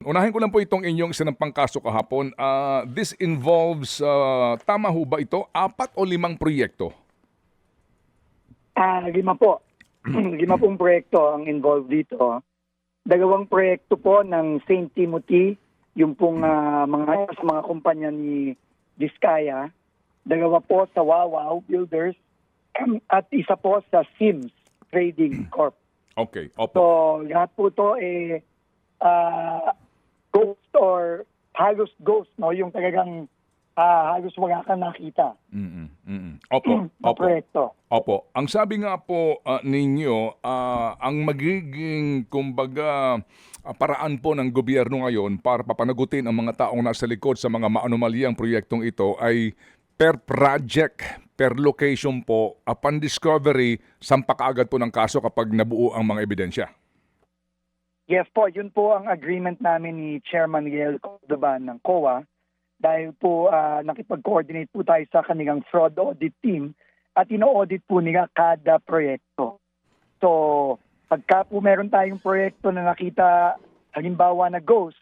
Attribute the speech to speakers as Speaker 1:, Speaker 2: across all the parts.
Speaker 1: Unahin ko lang po itong inyong sinampang kaso kahapon. This involves, tama ho ba ito, 4 o 5 proyekto?
Speaker 2: 5 po. 5 pong proyekto ang involved dito. 2 proyekto po ng St. Timothy, yung pong mga kumpanya ni Diskaya. 2 po sa Wawaw Builders at isa po sa Sims Trading Corp.
Speaker 1: Okay, opo.
Speaker 2: So, lahat po ito ghost or halos ghost, no? Yung talagang halos wala kang nakita.
Speaker 1: Opo,
Speaker 2: na
Speaker 1: opo.
Speaker 2: proyekto.
Speaker 1: Opo. Ang sabi nga po ninyo, ang magiging, kumbaga, paraan po ng gobyerno ngayon para papanagutin ang mga taong nasa likod sa mga maanomaliang proyektong ito ay per project, per location po, upon discovery, sampa kaagad po ng kaso kapag nabuo ang mga ebidensya.
Speaker 2: Yes po, yun po ang agreement namin ni Chairman Riel Cordoban ng COA dahil po nakipag-coordinate po tayo sa kanilang fraud audit team at ino-audit po nila kada proyekto. So, pagka po meron tayong proyekto na nakita halimbawa na ghost,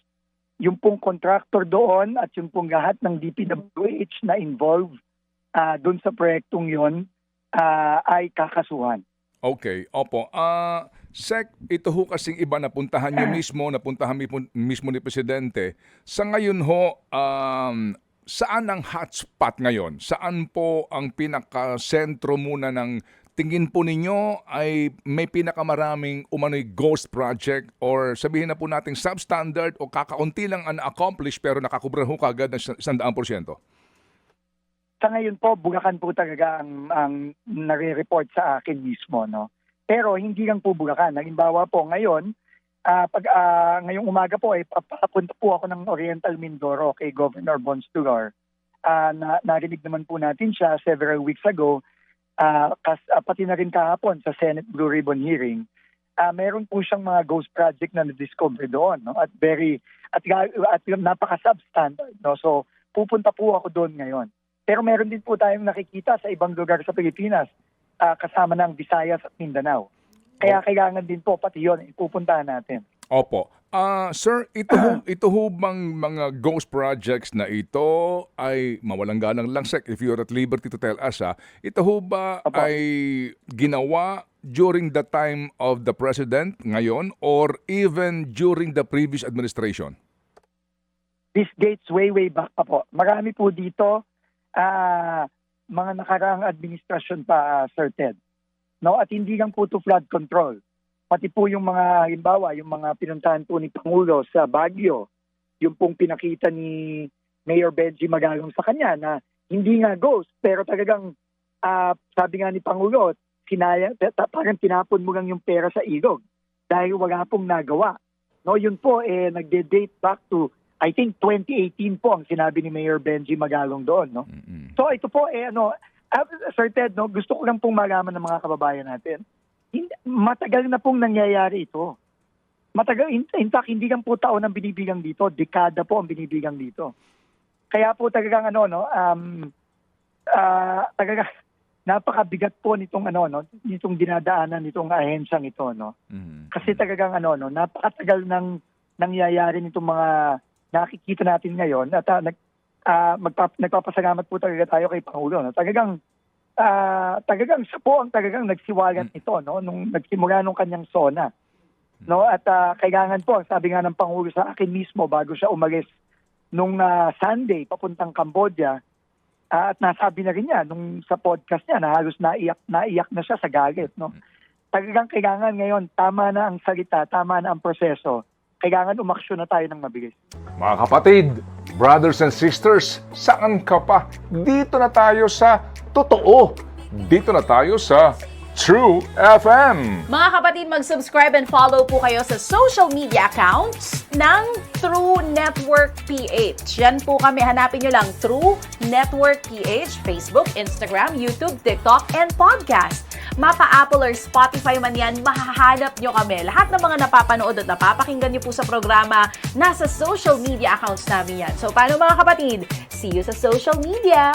Speaker 2: yung pong contractor doon at yung pong lahat ng DPWH na involved doon sa proyektong yon ay kakasuhan.
Speaker 1: Okay, opo. Sec, ito ho kasing iba napuntahan nyo mismo, napuntahan mismo ni Presidente. Sa ngayon ho, saan ang hotspot ngayon? Saan po ang pinakasentro muna ng tingin po ninyo ay may pinakamaraming umano'y ghost project or sabihin na po natin substandard o kakaunti lang ang na-accomplish pero nakakubra ho kagad ng 100%?
Speaker 2: Sa ngayon po, Bulacan po talaga ang nare-report sa akin mismo, no? Pero hindi lang po Bulacan. Halimbawa po ngayon, ngayong umaga po, papunta po ako ng Oriental Mindoro kay Governor Bons Tulor. Narinig naman po natin siya several weeks ago, pati na rin kahapon sa Senate Blue Ribbon hearing. Meron po siyang mga ghost project na na-discover doon, no? At napaka-substandard, no? So pupunta po ako doon ngayon. Pero meron din po tayong nakikita sa ibang lugar sa Pilipinas, kasama ng Visayas at Mindanao. Kaya kailangan din po pati yun, ipupuntahan natin.
Speaker 1: Opo. Sir, ito ho bang mga ghost projects na ito ay mawalang ganang lang, Sec, if you're at liberty to tell us, ito ho ba
Speaker 2: Opo.
Speaker 1: ay ginawa during the time of the President ngayon or even during the previous administration?
Speaker 2: This dates way back pa po. Marami po dito, mga nakaraang administrasyon pa, Sir Ted. No? At hindi lang po to flood control. Pati po yung mga, halimbawa, yung mga pinuntahan po ni Pangulo sa Baguio, yung pong pinakita ni Mayor Benji Magalong sa kanya na hindi nga ghost, pero talagang sabi nga ni Pangulo, parang tinapon mo lang yung pera sa ilog dahil wala pong nagawa. No, yun po, nagde-date back to I think 2018 po ang sinabi ni Mayor Benji Magalong doon, no? So ito po Sir Ted, no, gusto ko lang pong malaman ng mga kababayan natin. Matagal na pong nangyayari ito. Matagal, in fact, hindi lang po taon ang binibigang dito, dekada po ang binibigang dito. Kaya po talagang talaga napakabigat po nitong nitong dinadaanan nitong ahensyang ito, no. Kasi talagang napakatagal nang nangyayari nitong mga nakikita natin ngayon at nagpapasalamat po talaga tayo kay Pangulo. No? Talagang siya po ang talagang nagsiwalat nito, no? Nung nagsimula nung kanyang SONA. No? At kailangan po, sabi nga ng Pangulo sa akin mismo bago siya umalis nung Sunday papuntang Cambodia, at nasabi na rin niya nung sa podcast niya na halos naiyak na siya sa galit. No? Talagang kailangan ngayon, tama na ang salita, tama na ang proseso. Kailangan umaksyon na tayo ng mabilis.
Speaker 1: Mga kapatid, brothers and sisters, saan ka pa? Dito na tayo sa totoo. Dito na tayo sa True FM.
Speaker 3: Mga kapatid, mag-subscribe and follow po kayo sa social media accounts ng True Network PH. Yan po kami, hanapin nyo lang True Network PH, Facebook, Instagram, YouTube, TikTok, and podcast. Mapa Apple or Spotify man yan, mahahanap nyo kami. Lahat ng mga napapanood at napapakinggan nyo po sa programa, nasa social media accounts namin yan. So paano mga kapatid? See you sa social media!